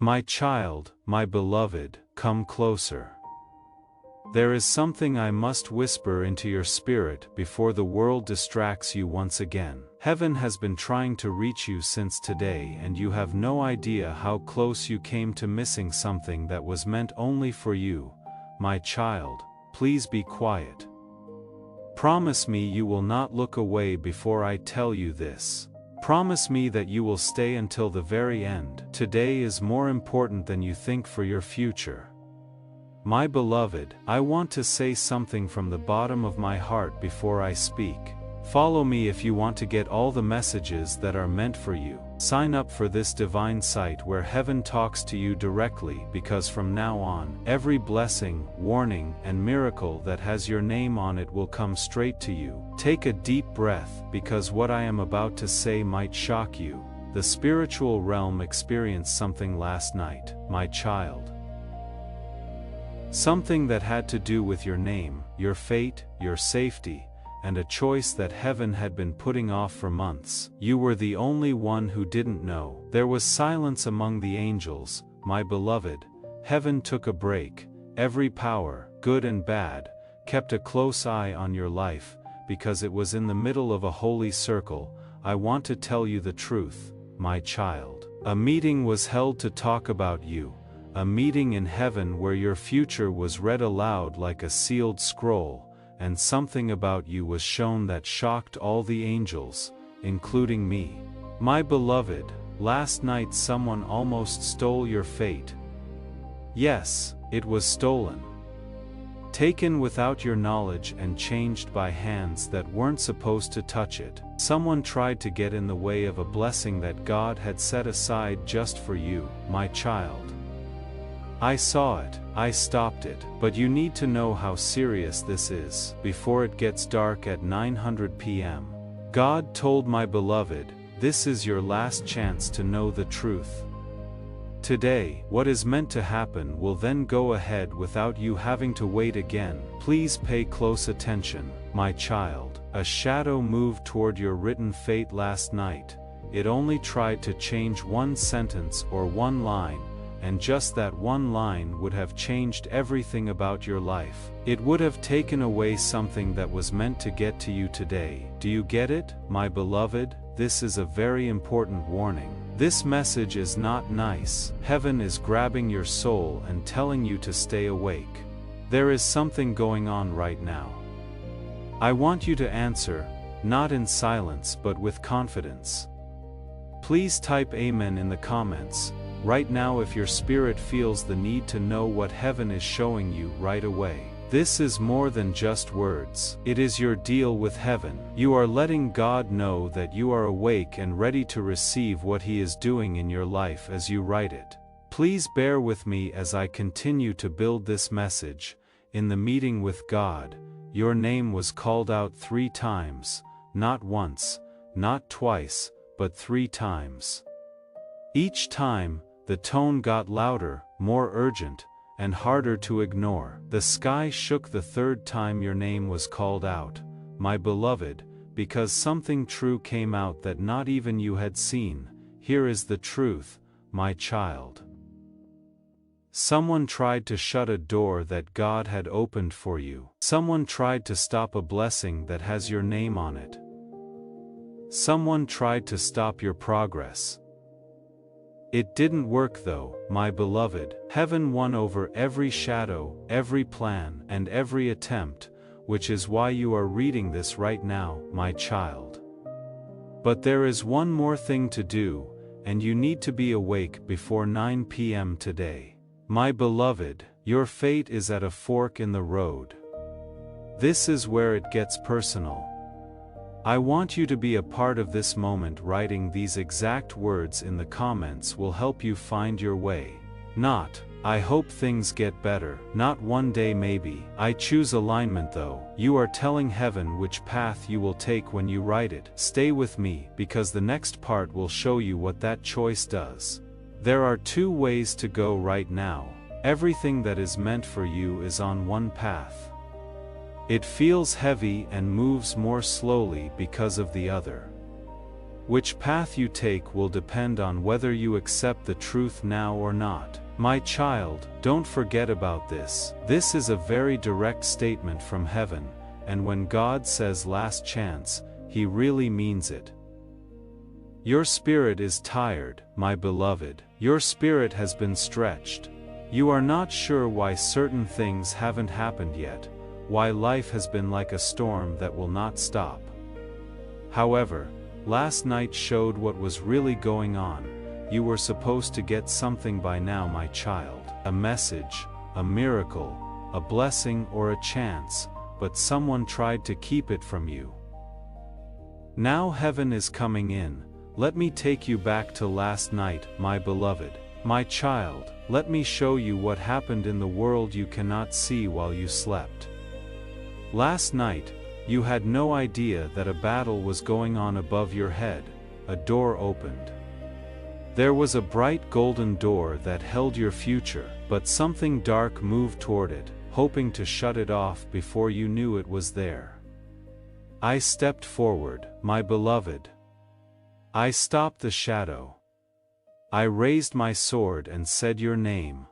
My child, my beloved, come closer. There is something I must whisper into your spirit before the world distracts you once again. Heaven has been trying to reach you since today, and you have no idea how close you came to missing something that was meant only for you. My child, please be quiet. Promise me you will not look away before I tell you this. Promise me that you will stay until the very end. Today is more important than you think for your future. My beloved, I want to say something from the bottom of my heart before I speak. Follow me if you want to get all the messages that are meant for you. Sign up for this divine site where heaven talks to you directly, because from now on, every blessing, warning, and miracle that has your name on it will come straight to you. Take a deep breath, because what I am about to say might shock you. The spiritual realm experienced something last night, my child. Something that had to do with your name, your fate, your safety, and a choice that heaven had been putting off for months. You were the only one who didn't know. There was silence among the angels, my beloved. Heaven took a break. Every power, good and bad, kept a close eye on your life, because it was in the middle of a holy circle. I want to tell you the truth, my child. A meeting was held to talk about you. A meeting in heaven where your future was read aloud like a sealed scroll, and something about you was shown that shocked all the angels, including me. My beloved, last night someone almost stole your fate. Yes, it was stolen. Taken without your knowledge and changed by hands that weren't supposed to touch it. Someone tried to get in the way of a blessing that God had set aside just for you, my child. I saw it, I stopped it, but you need to know how serious this is before it gets dark at 9:00 p.m. God told my beloved, this is your last chance to know the truth. Today, what is meant to happen will then go ahead without you having to wait again. Please pay close attention, my child. A shadow moved toward your written fate last night. It only tried to change one sentence or one line, and just that one line would have changed everything about your life. It would have taken away something that was meant to get to you today. Do you get it, my beloved? This is a very important warning. This message is not nice. Heaven is grabbing your soul and telling you to stay awake. There is something going on right now. I want you to answer, not in silence but with confidence. Please type Amen in the comments right now if your spirit feels the need to know what heaven is showing you right away. This is more than just words. It is your deal with heaven. You are letting God know that you are awake and ready to receive what He is doing in your life as you write it. Please bear with me as I continue to build this message. In the meeting with God, your name was called out 3 times, not once, not twice, but 3 times. Each time, the tone got louder, more urgent, and harder to ignore. The sky shook the 3rd time your name was called out, my beloved, because something true came out that not even you had seen. Here is the truth, my child. Someone tried to shut a door that God had opened for you. Someone tried to stop a blessing that has your name on it. Someone tried to stop your progress. It didn't work though, my beloved. Heaven won over every shadow, every plan, and every attempt, which is why you are reading this right now, my child. But there is one more thing to do, and you need to be awake before 9 p.m. today. My beloved, your fate is at a fork in the road. This is where it gets personal. I want you to be a part of this moment. Writing these exact words in the comments will help you find your way. Not, I hope things get better. Not one day maybe. I choose alignment though. You are telling heaven which path you will take when you write it. Stay with me, because the next part will show you what that choice does. There are 2 ways to go right now. Everything that is meant for you is on one path. It feels heavy and moves more slowly because of the other. Which path you take will depend on whether you accept the truth now or not. My child, don't forget about this. This is a very direct statement from heaven, and when God says last chance, He really means it. Your spirit is tired, my beloved. Your spirit has been stretched. You are not sure why certain things haven't happened yet, why life has been like a storm that will not stop. However, last night showed what was really going on. You were supposed to get something by now, my child. A message, a miracle, a blessing or a chance, but someone tried to keep it from you. Now heaven is coming in. Let me take you back to last night, my beloved. My child, let me show you what happened in the world you cannot see while you slept. Last night, you had no idea that a battle was going on above your head. A door opened. There was a bright golden door that held your future, but something dark moved toward it, hoping to shut it off before you knew it was there. I stepped forward, my beloved. I stopped the shadow. I raised my sword and said your name.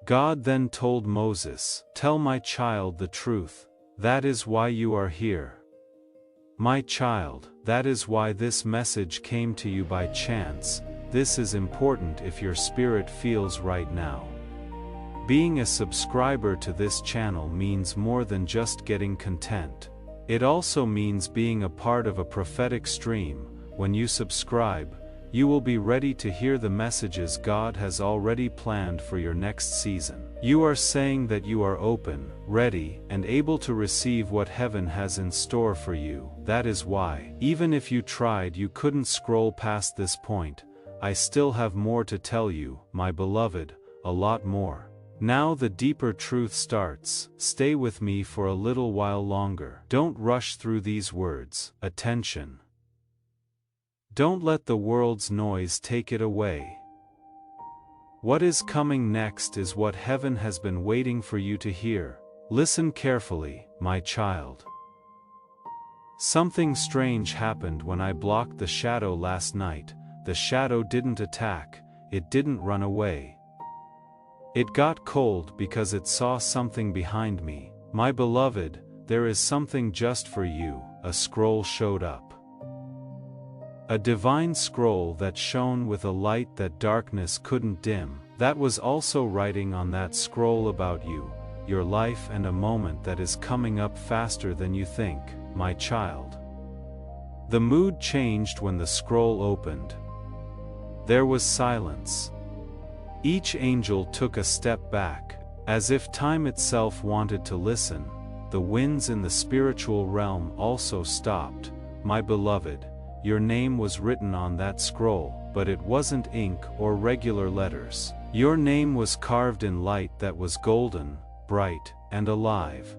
God then told Moses, "Tell my child the truth. That is why you are here. My child, that is why this message came to you by chance. This is important if your spirit feels right now. Being a subscriber to this channel means more than just getting content. It also means being a part of a prophetic stream. When you subscribe, you will be ready to hear the messages God has already planned for your next season. You are saying that you are open, ready, and able to receive what heaven has in store for you. That is why, even if you tried, you couldn't scroll past this point. I still have more to tell you, my beloved, a lot more. Now the deeper truth starts. Stay with me for a little while longer. Don't rush through these words. Attention. Don't let the world's noise take it away. What is coming next is what heaven has been waiting for you to hear. Listen carefully, my child. Something strange happened when I blocked the shadow last night. The shadow didn't attack, it didn't run away. It got cold because it saw something behind me. My beloved, there is something just for you. A scroll showed up. A divine scroll that shone with a light that darkness couldn't dim. That was also writing on that scroll about you, your life, and a moment that is coming up faster than you think, my child. The mood changed when the scroll opened. There was silence. Each angel took a step back, as if time itself wanted to listen. The winds in the spiritual realm also stopped. My beloved, your name was written on that scroll, but it wasn't ink or regular letters. Your name was carved in light that was golden, bright, and alive.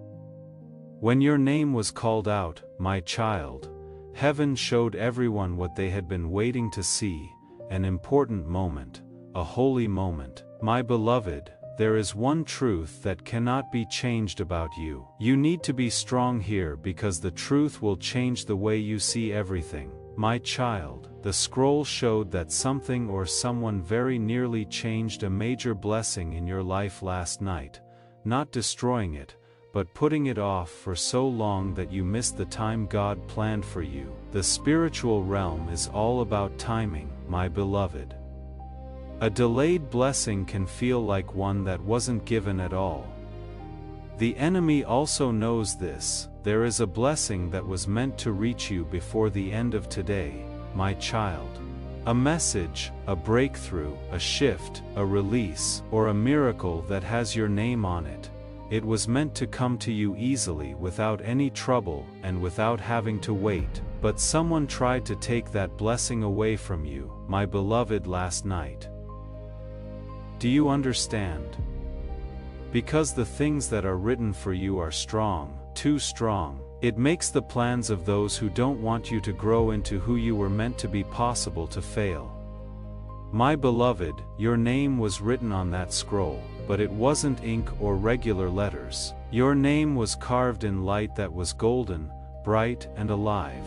When your name was called out, my child, heaven showed everyone what they had been waiting to see, an important moment, a holy moment. My beloved, there is one truth that cannot be changed about you. You need to be strong here because the truth will change the way you see everything. My child, the scroll showed that something or someone very nearly changed a major blessing in your life last night, not destroying it, but putting it off for so long that you missed the time God planned for you. The spiritual realm is all about timing, my beloved. A delayed blessing can feel like one that wasn't given at all. The enemy also knows this. There is a blessing that was meant to reach you before the end of today, my child. A message, a breakthrough, a shift, a release, or a miracle that has your name on it. It was meant to come to you easily without any trouble and without having to wait, but someone tried to take that blessing away from you, my beloved, last night. Do you understand? Because the things that are written for you are strong, too strong. It makes the plans of those who don't want you to grow into who you were meant to be possible to fail. My beloved, your name was written on that scroll, but it wasn't ink or regular letters. Your name was carved in light that was golden, bright, and alive.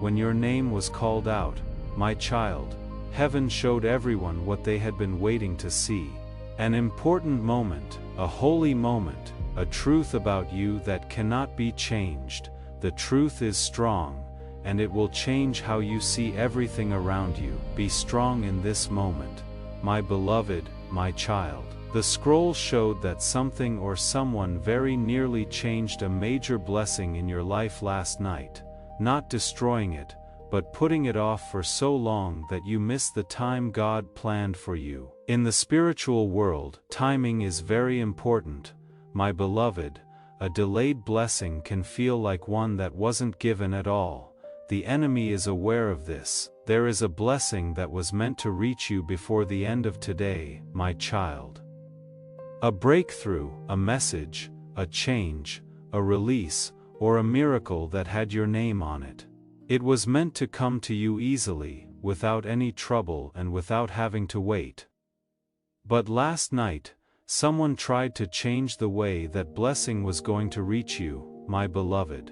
when your name was called out, my child, heaven showed everyone what they had been waiting to see. An important moment, a holy moment, a truth about you that cannot be changed. The truth is strong, and it will change how you see everything around you. Be strong in this moment, my beloved, my child. The scroll showed that something or someone very nearly changed a major blessing in your life last night, not destroying it, but putting it off for so long that you missed the time God planned for you. In the spiritual world, timing is very important, my beloved. A delayed blessing can feel like one that wasn't given at all. The enemy is aware of this. There is a blessing that was meant to reach you before the end of today, my child. A breakthrough, a message, a change, a release, or a miracle that had your name on it. It was meant to come to you easily, without any trouble and without having to wait. But last night, someone tried to change the way that blessing was going to reach you, my beloved.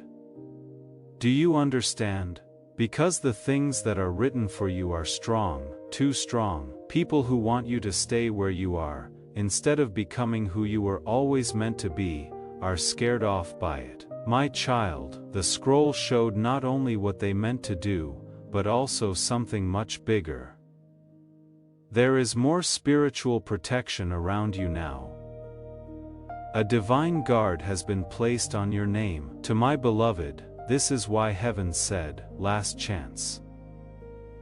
Do you understand? Because the things that are written for you are strong, too strong. People who want you to stay where you are, instead of becoming who you were always meant to be, are scared off by it. My child, the scroll showed not only what they meant to do, but also something much bigger. There is more spiritual protection around you now. A divine guard has been placed on your name. To my beloved, this is why heaven said, last chance.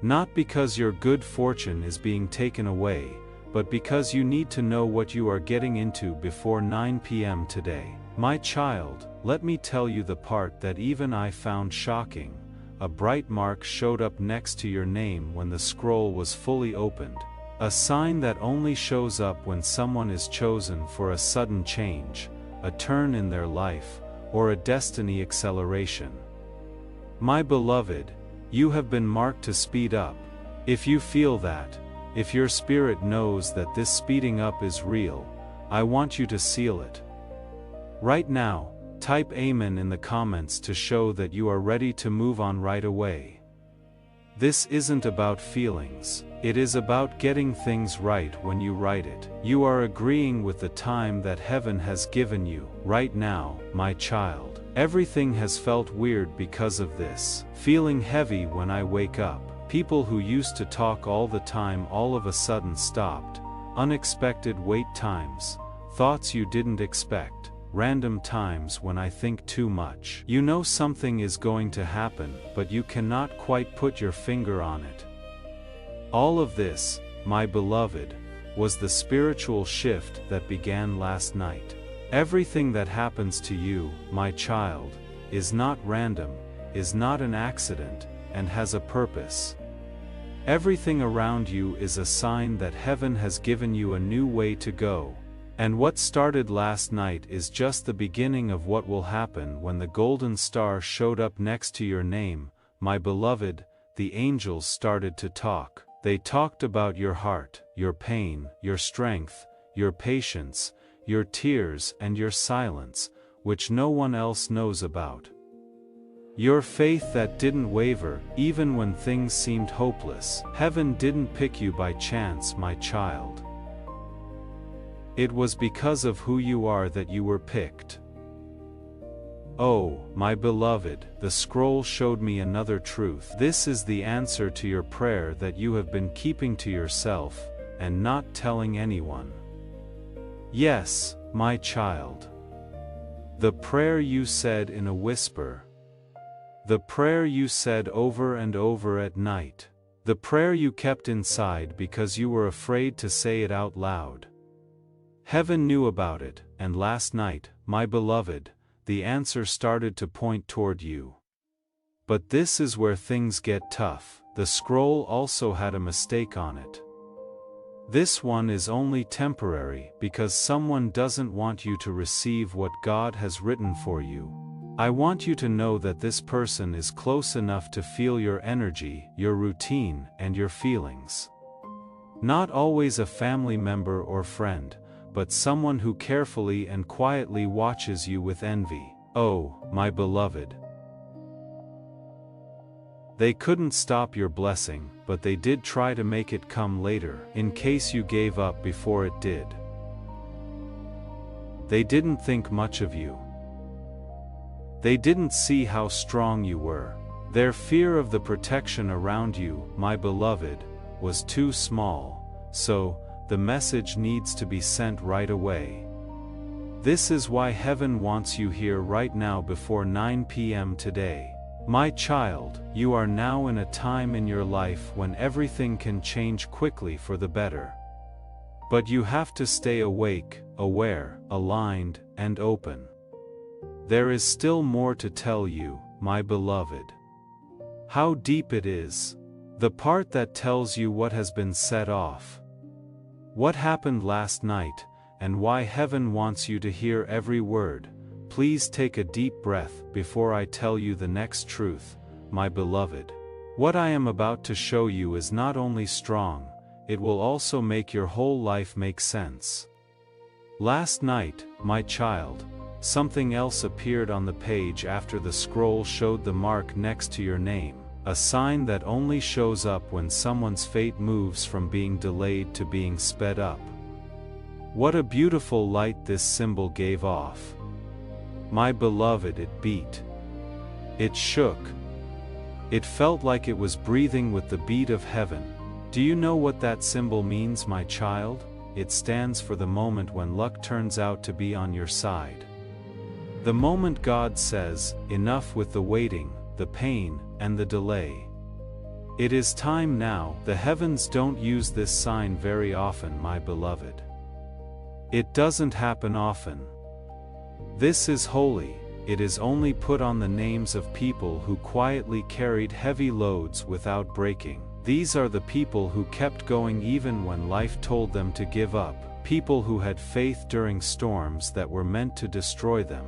Not because your good fortune is being taken away, but because you need to know what you are getting into before 9 p.m. today. My child, let me tell you the part that even I found shocking. A bright mark showed up next to your name when the scroll was fully opened. A sign that only shows up when someone is chosen for a sudden change, a turn in their life, or a destiny acceleration. My beloved, you have been marked to speed up. If you feel that, if your spirit knows that this speeding up is real, I want you to seal it. Right now, type Amen in the comments to show that you are ready to move on right away. This isn't about feelings, it is about getting things right when you write it. You are agreeing with the time that heaven has given you. Right now, my child, everything has felt weird because of this. Feeling heavy when I wake up. People who used to talk all the time all of a sudden stopped. Unexpected wait times. Thoughts you didn't expect. Random times when I think too much. You know something is going to happen, but you cannot quite put your finger on it. All of this, my beloved, was the spiritual shift that began last night. Everything that happens to you, my child, is not random, is not an accident, and has a purpose. Everything around you is a sign that heaven has given you a new way to go. And what started last night is just the beginning of what will happen when the golden star showed up next to your name, my beloved. The angels started to talk. They talked about your heart, your pain, your strength, your patience, your tears and your silence, which no one else knows about. Your faith that didn't waver, even when things seemed hopeless. Heaven didn't pick you by chance, my child. It was because of who you are that you were picked. Oh, my beloved, the scroll showed me another truth. This is the answer to your prayer that you have been keeping to yourself, and not telling anyone. Yes, my child. The prayer you said in a whisper. The prayer you said over and over at night. The prayer you kept inside because you were afraid to say it out loud. Heaven knew about it, and last night, my beloved, the answer started to point toward you. But this is where things get tough. The scroll also had a mistake on it. This one is only temporary because someone doesn't want you to receive what God has written for you. I want you to know that this person is close enough to feel your energy, your routine, and your feelings. Not always a family member or friend, but someone who carefully and quietly watches you with envy. Oh, my beloved. They couldn't stop your blessing, but they did try to make it come later, in case you gave up before it did. They didn't think much of you. They didn't see how strong you were. Their fear of the protection around you, my beloved, was too small, so the message needs to be sent right away. This is why heaven wants you here right now before 9 p.m. today. My child, you are now in a time in your life when everything can change quickly for the better. But you have to stay awake, aware, aligned, and open. There is still more to tell you, my beloved. How deep it is. The part that tells you what has been set off. What happened last night, and why heaven wants you to hear every word. Please take a deep breath before I tell you the next truth, my beloved. What I am about to show you is not only strong, it will also make your whole life make sense. Last night, my child, something else appeared on the page after the scroll showed the mark next to your name, a sign that only shows up when someone's fate moves from being delayed to being sped up. What a beautiful light this symbol gave off. My beloved, it beat. It shook. It felt like it was breathing with the beat of heaven. Do you know what that symbol means, my child? It stands for the moment when luck turns out to be on your side. The moment God says, enough with the waiting, the pain, and the delay. It is time now. The heavens don't use this sign very often, my beloved. It doesn't happen often. This is holy. It is only put on the names of people who quietly carried heavy loads without breaking. These are the people who kept going even when life told them to give up, people who had faith during storms that were meant to destroy them.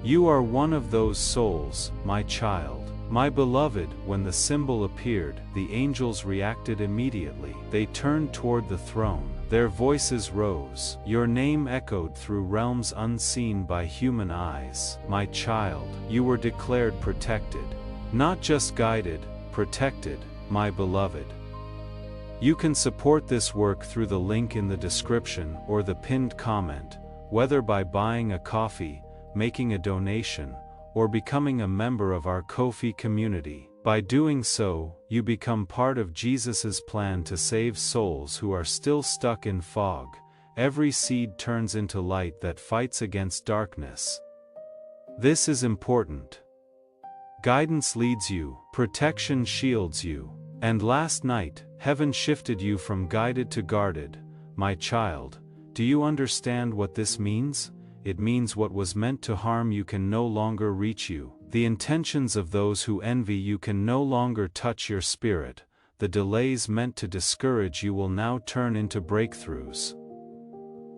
You are one of those souls, my child. My beloved, when the symbol appeared, the angels reacted immediately. They turned toward the throne. Their voices rose. Your name echoed through realms unseen by human eyes. My child, you were declared protected. Not just guided, protected, my beloved. You can support this work through the link in the description or the pinned comment, whether by buying a coffee, making a donation, or becoming a member of our Ko-fi community. By doing so, you become part of Jesus's plan to save souls who are still stuck in fog. Every seed turns into light that fights against darkness. This is important. Guidance leads you, protection shields you. And last night, heaven shifted you from guided to guarded. My child, do you understand what this means? It means what was meant to harm you can no longer reach you. The intentions of those who envy you can no longer touch your spirit. The delays meant to discourage you will now turn into breakthroughs.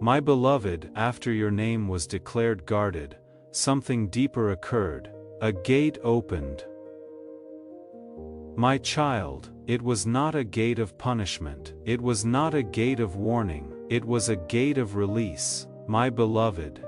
My beloved, after your name was declared guarded, something deeper occurred. A gate opened. My child, it was not a gate of punishment. It was not a gate of warning. It was a gate of release. My beloved.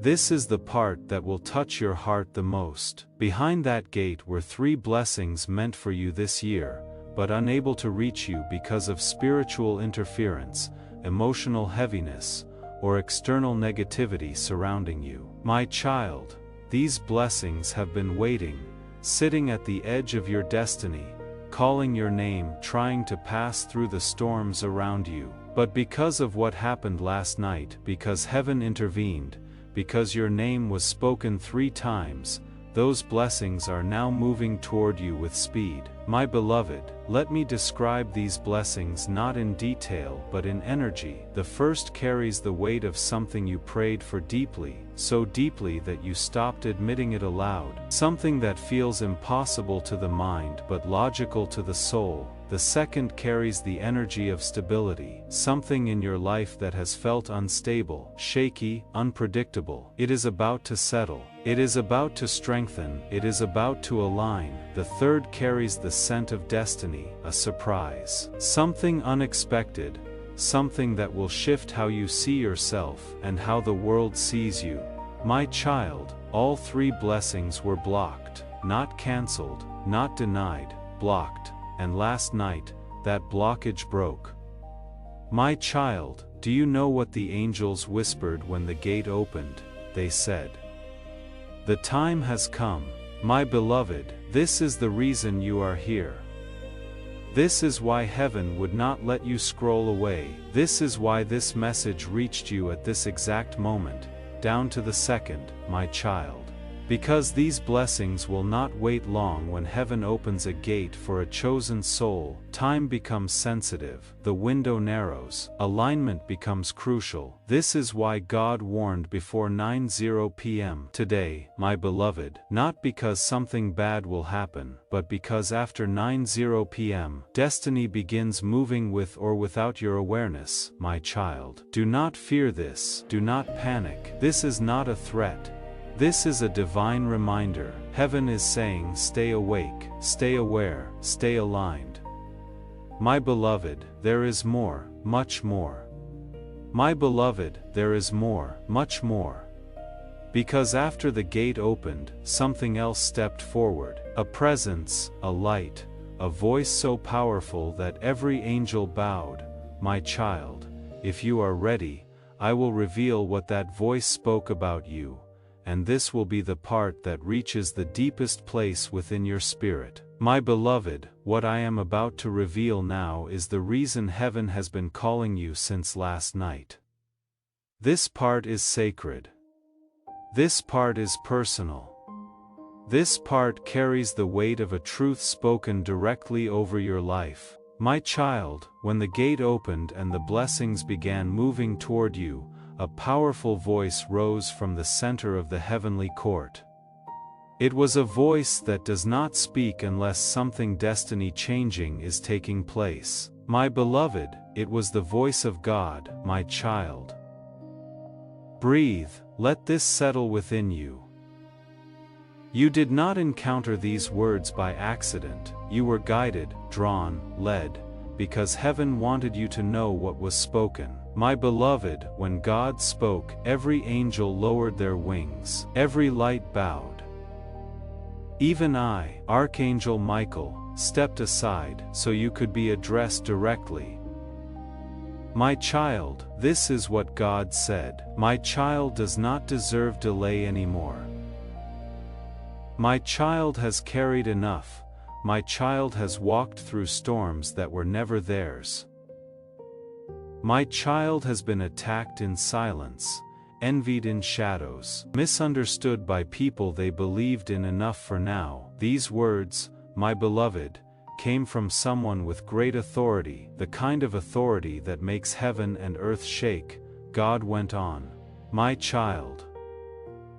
This is the part that will touch your heart the most. Behind that gate were 3 blessings meant for you this year, but unable to reach you because of spiritual interference, emotional heaviness, or external negativity surrounding you. My child, these blessings have been waiting, sitting at the edge of your destiny, calling your name, trying to pass through the storms around you. But because of what happened last night, because heaven intervened, because your name was spoken 3 times, those blessings are now moving toward you with speed. My beloved, let me describe these blessings not in detail but in energy. The first carries the weight of something you prayed for deeply, so deeply that you stopped admitting it aloud. Something that feels impossible to the mind but logical to the soul. The second carries the energy of stability, something in your life that has felt unstable, shaky, unpredictable. It is about to settle. It is about to strengthen. It is about to align. The third carries the scent of destiny, a surprise. Something unexpected, something that will shift how you see yourself and how the world sees you. My child, all 3 blessings were blocked. not cancelled, not denied, blocked, and last night, that blockage broke. My child, do you know what the angels whispered when the gate opened? They said, "The time has come, my beloved, this is the reason you are here. This is why heaven would not let you scroll away. This is why this message reached you at this exact moment, down to the second, my child. Because these blessings will not wait long. When heaven opens a gate for a chosen soul, time becomes sensitive, the window narrows, alignment becomes crucial. This is why God warned before 9:0 p.m. today, my beloved, not because something bad will happen, but because after 9:0 p.m., destiny begins moving with or without your awareness, my child. Do not fear this, do not panic. This is not a threat. This is a divine reminder. Heaven is saying, stay awake, stay aware, stay aligned. My beloved, there is more, much more. My beloved, there is more, much more. Because after the gate opened, something else stepped forward. A presence, a light, a voice so powerful that every angel bowed. My child, if you are ready, I will reveal what that voice spoke about you. And this will be the part that reaches the deepest place within your spirit. My beloved, what I am about to reveal now is the reason heaven has been calling you since last night. This part is sacred. This part is personal. This part carries the weight of a truth spoken directly over your life. My child, when the gate opened and the blessings began moving toward you, a powerful voice rose from the center of the heavenly court. It was a voice that does not speak unless something destiny-changing is taking place. My beloved, it was the voice of God, my child. Breathe, let this settle within you. You did not encounter these words by accident. You were guided, drawn, led, because heaven wanted you to know what was spoken. My beloved, when God spoke, every angel lowered their wings, every light bowed. Even I, Archangel Michael, stepped aside so you could be addressed directly. My child, this is what God said. My child does not deserve delay anymore. My child has carried enough. My child has walked through storms that were never theirs. My child has been attacked in silence, envied in shadows, misunderstood by people they believed in enough for now. These words, my beloved, came from someone with great authority, the kind of authority that makes heaven and earth shake. God went on. My child.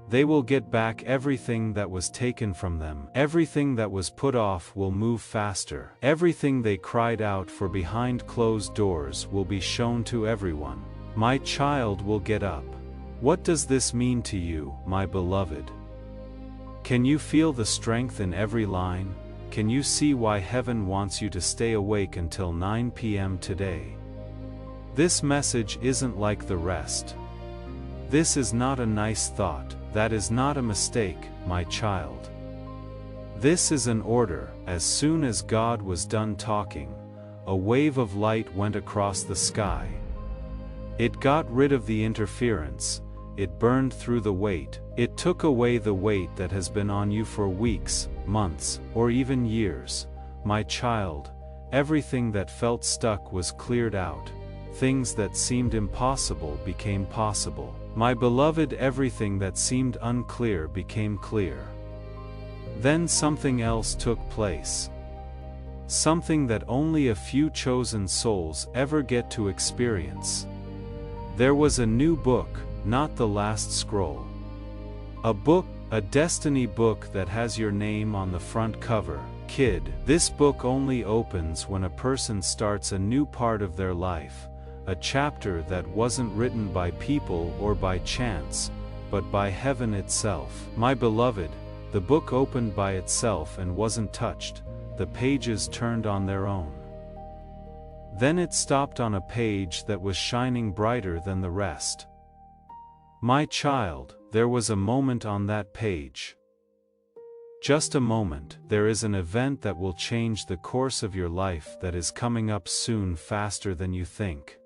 They will get back everything that was taken from them. Everything that was put off will move faster. Everything they cried out for behind closed doors will be shown to everyone. My child will get up. What does this mean to you, my beloved? Can you feel the strength in every line? Can you see why heaven wants you to stay awake until 9 p.m. today? This message isn't like the rest. This is not a nice thought. That is not a mistake, my child. This is an order. As soon as God was done talking, a wave of light went across the sky. It got rid of the interference. It burned through the weight. It took away the weight that has been on you for weeks, months, or even years. My child, everything that felt stuck was cleared out. Things that seemed impossible became possible. My beloved, everything that seemed unclear became clear. Then something else took place. Something that only a few chosen souls ever get to experience. There was a new book, not the last scroll. A book, a destiny book that has your name on the front cover. Kid, this book only opens when a person starts a new part of their life. A chapter that wasn't written by people or by chance, but by heaven itself. My beloved, the book opened by itself and wasn't touched. The pages turned on their own. Then it stopped on a page that was shining brighter than the rest. My child, there was a moment on that page. Just a moment. There is an event that will change the course of your life that is coming up soon, faster than you think.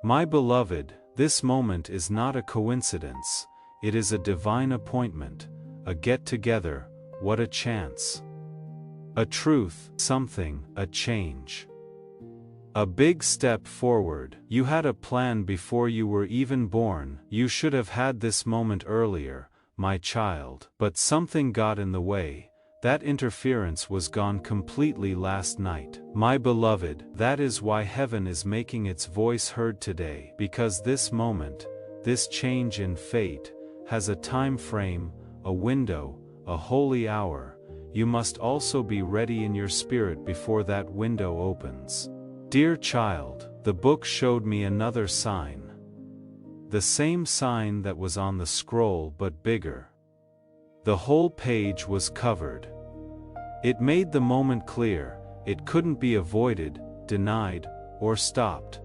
My beloved, this moment is not a coincidence, it is a divine appointment, a get-together. What a chance. A truth, something, a change. A big step forward. You had a plan before you were even born. You should have had this moment earlier, my child. But something got in the way. That interference was gone completely last night. My beloved, that is why heaven is making its voice heard today. Because this moment, this change in fate, has a time frame, a window, a holy hour. You must also be ready in your spirit before that window opens. Dear child, the book showed me another sign. The same sign that was on the scroll but bigger. The whole page was covered. It made the moment clear, it couldn't be avoided, denied, or stopped.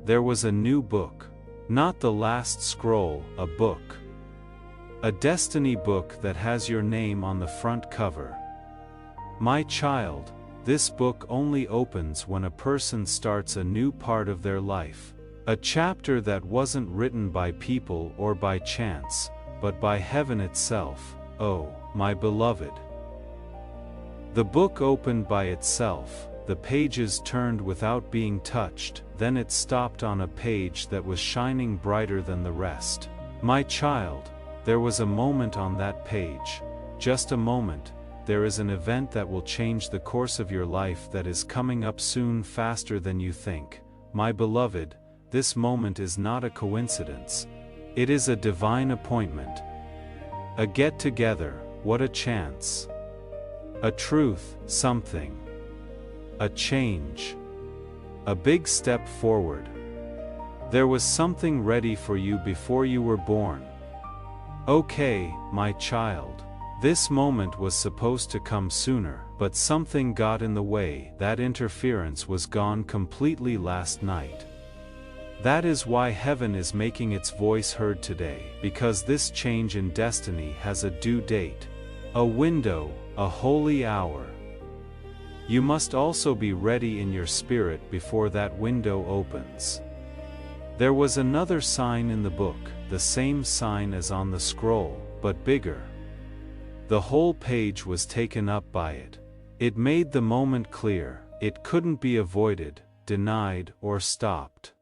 There was a new book. Not the last scroll, a book. A destiny book that has your name on the front cover. My child, this book only opens when a person starts a new part of their life. A chapter that wasn't written by people or by chance, but by heaven itself. Oh, my beloved. The book opened by itself, the pages turned without being touched, then it stopped on a page that was shining brighter than the rest. My child, there was a moment on that page, just a moment. There is an event that will change the course of your life that is coming up soon, faster than you think. My beloved, this moment is not a coincidence. It is a divine appointment. A get-together, what a chance. A truth, something. A change. A big step forward. There was something ready for you before you were born. Okay, my child. This moment was supposed to come sooner, but something got in the way. That interference was gone completely last night. That is why heaven is making its voice heard today, because this change in destiny has a due date. A window, a holy hour. You must also be ready in your spirit before that window opens. There was another sign in the book, the same sign as on the scroll, but bigger. The whole page was taken up by it. It made the moment clear, it couldn't be avoided, denied, or stopped.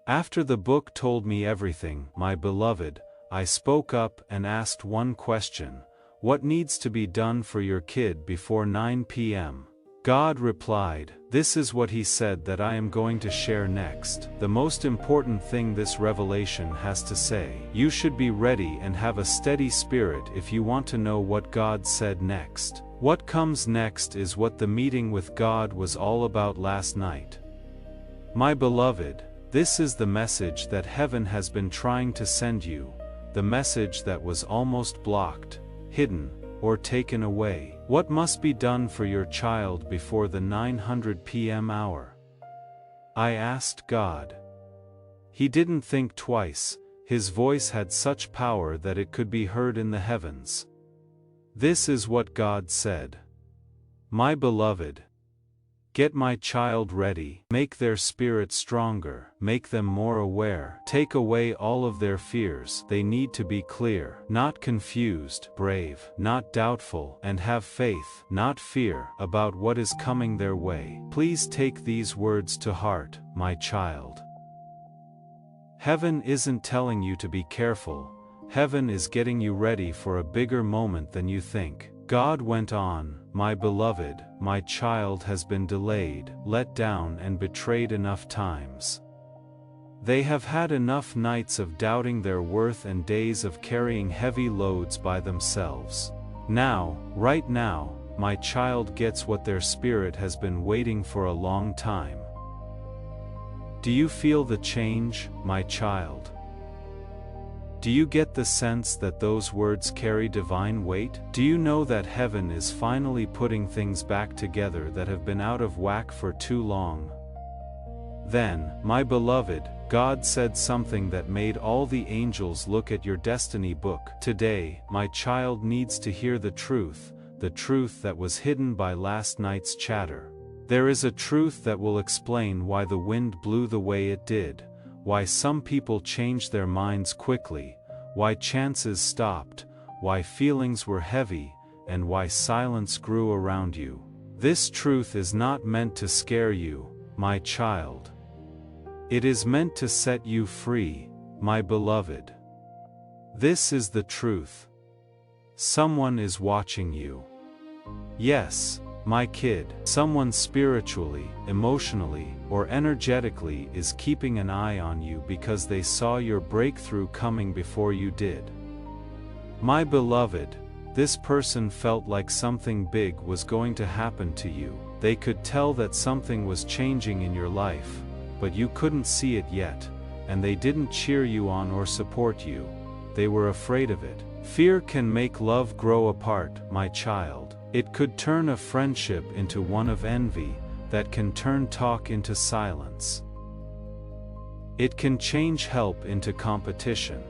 After the book told me everything, my beloved, I spoke up and asked one question: what needs to be done for your kid before 9 p.m.? God replied, this is what he said that I am going to share next. The most important thing this revelation has to say. You should be ready and have a steady spirit if you want to know what God said next. What comes next is what the meeting with God was all about last night. My beloved, this is the message that heaven has been trying to send you, the message that was almost blocked, hidden, or taken away. What must be done for your child before the 900 p.m. hour? I asked God. He didn't think twice, his voice had such power that it could be heard in the heavens. This is what God said. My beloved, get my child ready, make their spirit stronger, make them more aware, take away all of their fears. They need to be clear, not confused, brave, not doubtful, and have faith, not fear, about what is coming their way. Please take these words to heart, my child. Heaven isn't telling you to be careful, heaven is getting you ready for a bigger moment than you think. God went on, my beloved, my child has been delayed, let down and betrayed enough times. They have had enough nights of doubting their worth and days of carrying heavy loads by themselves. Now, right now, my child gets what their spirit has been waiting for a long time. Do you feel the change, my child? Do you get the sense that those words carry divine weight? Do you know that heaven is finally putting things back together that have been out of whack for too long? Then, my beloved, God said something that made all the angels look at your destiny book. Today, my child needs to hear the truth that was hidden by last night's chatter. There is a truth that will explain why the wind blew the way it did, why some people changed their minds quickly, why chances stopped, why feelings were heavy, and why silence grew around you. This truth is not meant to scare you, my child. It is meant to set you free, my beloved. This is the truth. Someone is watching you. Yes, my kid, someone spiritually, emotionally, or energetically is keeping an eye on you because they saw your breakthrough coming before you did. My beloved, this person felt like something big was going to happen to you. They could tell that something was changing in your life, but you couldn't see it yet, and they didn't cheer you on or support you. They were afraid of it. Fear can make love grow apart, my child. It could turn a friendship into one of envy, that can turn talk into silence. It can change help into competition.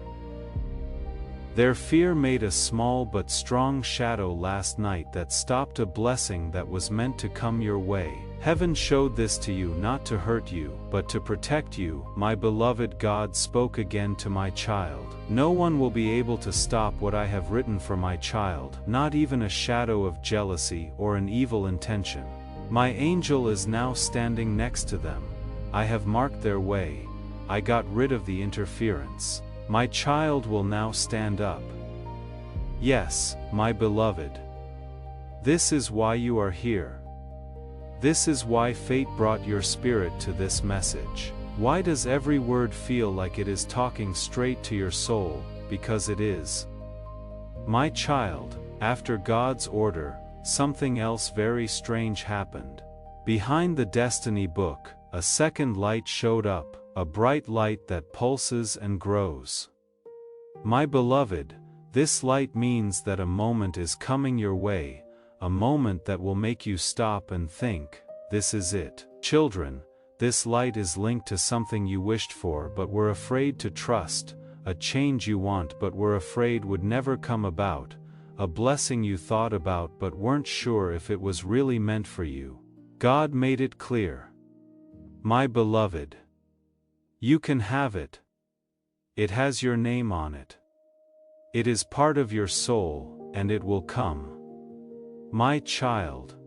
Their fear made a small but strong shadow last night that stopped a blessing that was meant to come your way. Heaven showed this to you not to hurt you, but to protect you. My beloved, God spoke again to my child. No one will be able to stop what I have written for my child, not even a shadow of jealousy or an evil intention. My angel is now standing next to them. I have marked their way. I got rid of the interference. My child will now stand up. Yes, my beloved. This is why you are here. This is why fate brought your spirit to this message. Why does every word feel like it is talking straight to your soul? Because it is. My child, after God's order, something else very strange happened. Behind the destiny book, a second light showed up. A bright light that pulses and grows. My beloved, this light means that a moment is coming your way, a moment that will make you stop and think, this is it. Children, this light is linked to something you wished for but were afraid to trust, a change you want but were afraid would never come about, a blessing you thought about but weren't sure if it was really meant for you. God made it clear. My beloved, you can have it. It has your name on it. It is part of your soul, and it will come. My child.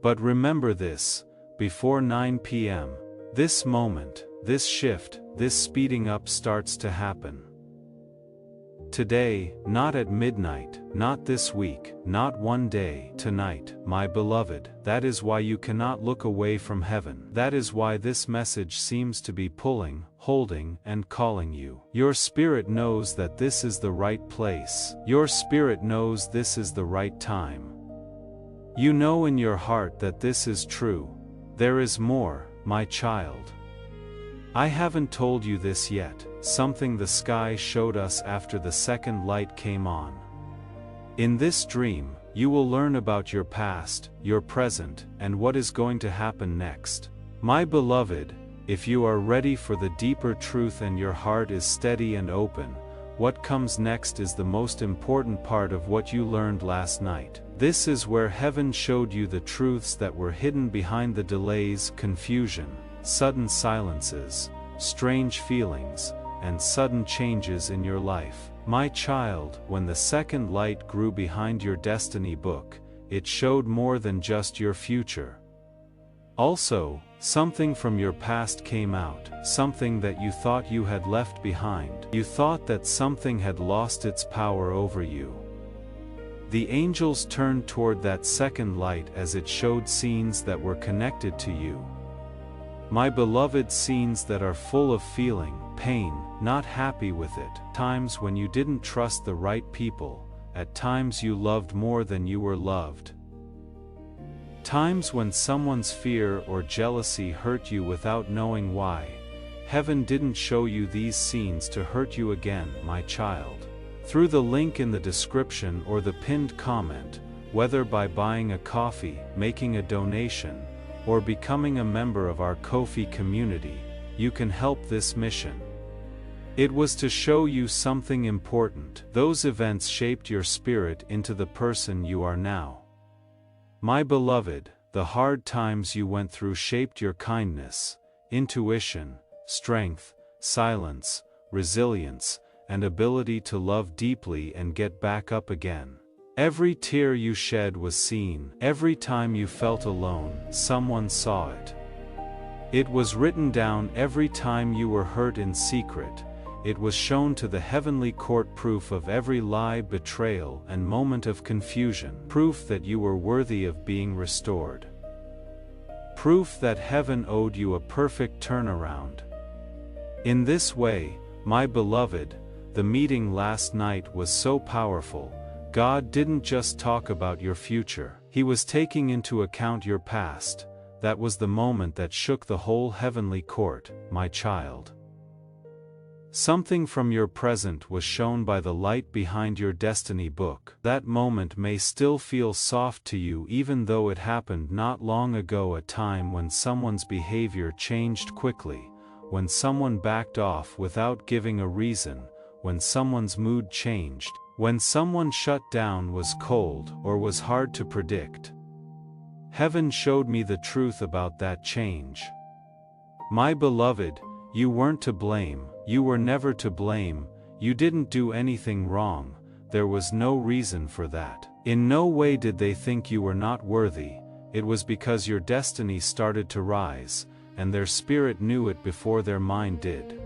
But remember this, before 9 p.m., this moment, this shift, this speeding up starts to happen. Today, not at midnight, not this week, not one day, tonight, my beloved. That is why you cannot look away from heaven. That is why this message seems to be pulling, holding, and calling you. Your spirit knows that this is the right place. Your spirit knows this is the right time. You know in your heart that this is true. There is more, my child. I haven't told you this yet, something the sky showed us after the second light came on. In this dream, you will learn about your past, your present, and what is going to happen next. My beloved, if you are ready for the deeper truth and your heart is steady and open, what comes next is the most important part of what you learned last night. This is where heaven showed you the truths that were hidden behind the delays, confusion, sudden silences, strange feelings, and sudden changes in your life. My child, when the second light grew behind your destiny book, it showed more than just your future. Also, something from your past came out, something that you thought you had left behind. You thought that something had lost its power over you. The angels turned toward that second light as it showed scenes that were connected to you. My beloved, scenes that are full of feeling, pain, not happy with it, times when you didn't trust the right people, at times you loved more than you were loved. Times when someone's fear or jealousy hurt you without knowing why. Heaven didn't show you these scenes to hurt you again, my child. Through the link in the description or the pinned comment, whether by buying a coffee, making a donation, or becoming a member of our Ko-fi community, you can help this mission. It was to show you something important. Those events shaped your spirit into the person you are now. My beloved, the hard times you went through shaped your kindness, intuition, strength, silence, resilience, and ability to love deeply and get back up again. Every tear you shed was seen. Every time you felt alone, someone saw it. It was written down. Every time you were hurt in secret, it was shown to the heavenly court, proof of every lie, betrayal, and moment of confusion, proof that you were worthy of being restored. Proof that heaven owed you a perfect turnaround. In this way, my beloved, the meeting last night was so powerful. God didn't just talk about your future, He was taking into account your past. That was the moment that shook the whole heavenly court, my child. Something from your present was shown by the light behind your destiny book. That moment may still feel soft to you, even though it happened not long ago, a time when someone's behavior changed quickly, when someone backed off without giving a reason, when someone's mood changed, when someone shut down, was cold, or was hard to predict. Heaven showed me the truth about that change. My beloved, you weren't to blame. You were never to blame. You didn't do anything wrong. There was no reason for that. In no way did they think you were not worthy. It was because your destiny started to rise, and their spirit knew it before their mind did.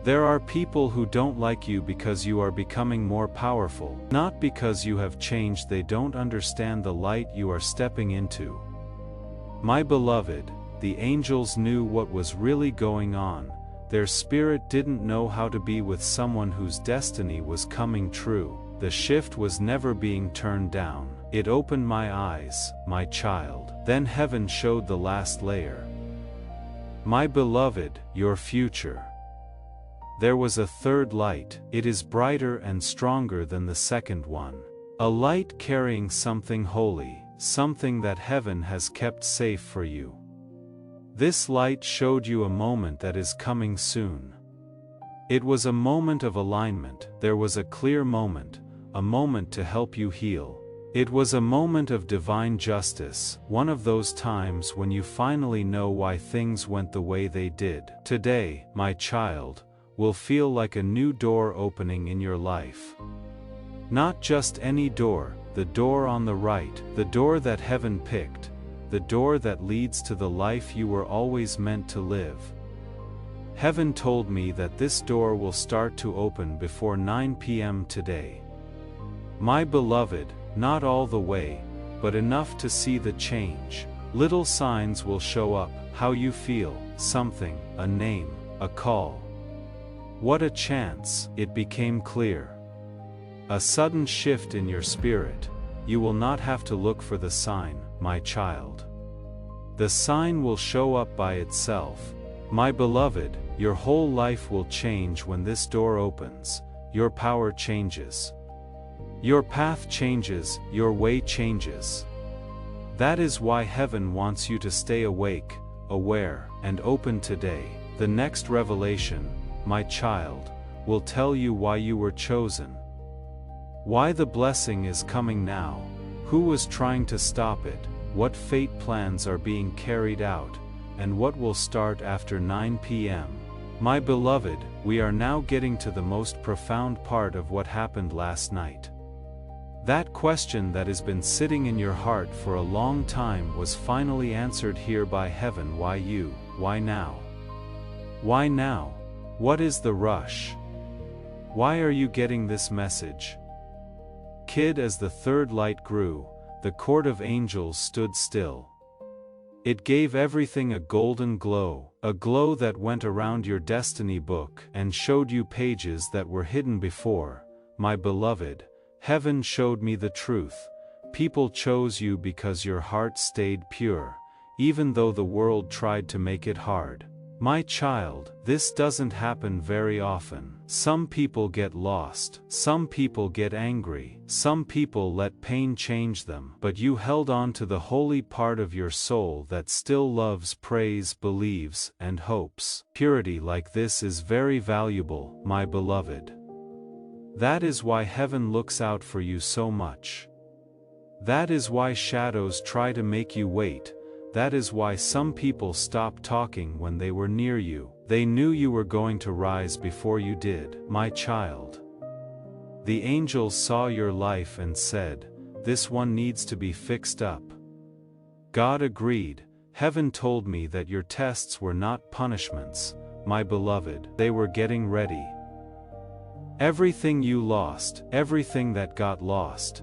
There are people who don't like you because you are becoming more powerful, not because you have changed. They don't understand the light you are stepping into. My beloved, the angels knew what was really going on. Their spirit didn't know how to be with someone whose destiny was coming true. The shift was never being turned down. It opened my eyes, my child. Then heaven showed the last layer. My beloved, your future. There was a third light. It is brighter and stronger than the second one. A light carrying something holy, something that heaven has kept safe for you. This light showed you a moment that is coming soon. It was a moment of alignment. There was a clear moment, a moment to help you heal. It was a moment of divine justice, one of those times when you finally know why things went the way they did. Today, my child, will feel like a new door opening in your life. Not just any door, the door on the right, the door that heaven picked, the door that leads to the life you were always meant to live. Heaven told me that this door will start to open before 9 p.m. today. My beloved, not all the way, but enough to see the change. Little signs will show up, how you feel, something, a name, a call. What a chance! It became clear. A sudden shift in your spirit. You will not have to look for the sign, my child. The sign will show up by itself. My beloved, your whole life will change when this door opens. Your power changes. Your path changes, your way changes. That is why heaven wants you to stay awake, aware, and open today. The next revelation, my child, will tell you why you were chosen. Why the blessing is coming now. Who was trying to stop it, what fate plans are being carried out, and what will start after 9 p.m. My beloved, we are now getting to the most profound part of what happened last night. That question that has been sitting in your heart for a long time was finally answered here by heaven. Why you? Why now? Why now? What is the rush? Why are you getting this message? Kid, as the third light grew, the court of angels stood still. It gave everything a golden glow, a glow that went around your destiny book and showed you pages that were hidden before. My beloved, heaven showed me the truth. People chose you because your heart stayed pure, even though the world tried to make it hard. My child, this doesn't happen very often. Some people get lost, some people get angry, some people let pain change them, but you held on to the holy part of your soul that still loves, prays, believes, and hopes. Purity like this is very valuable, my beloved. That is why heaven looks out for you so much. That is why shadows try to make you wait. That is why some people stop talking when they were near you. They knew you were going to rise before you did, my child. The angels saw your life and said, "This one needs to be fixed up." God agreed. Heaven told me that your tests were not punishments, my beloved. They were getting ready. Everything you lost, everything that got lost,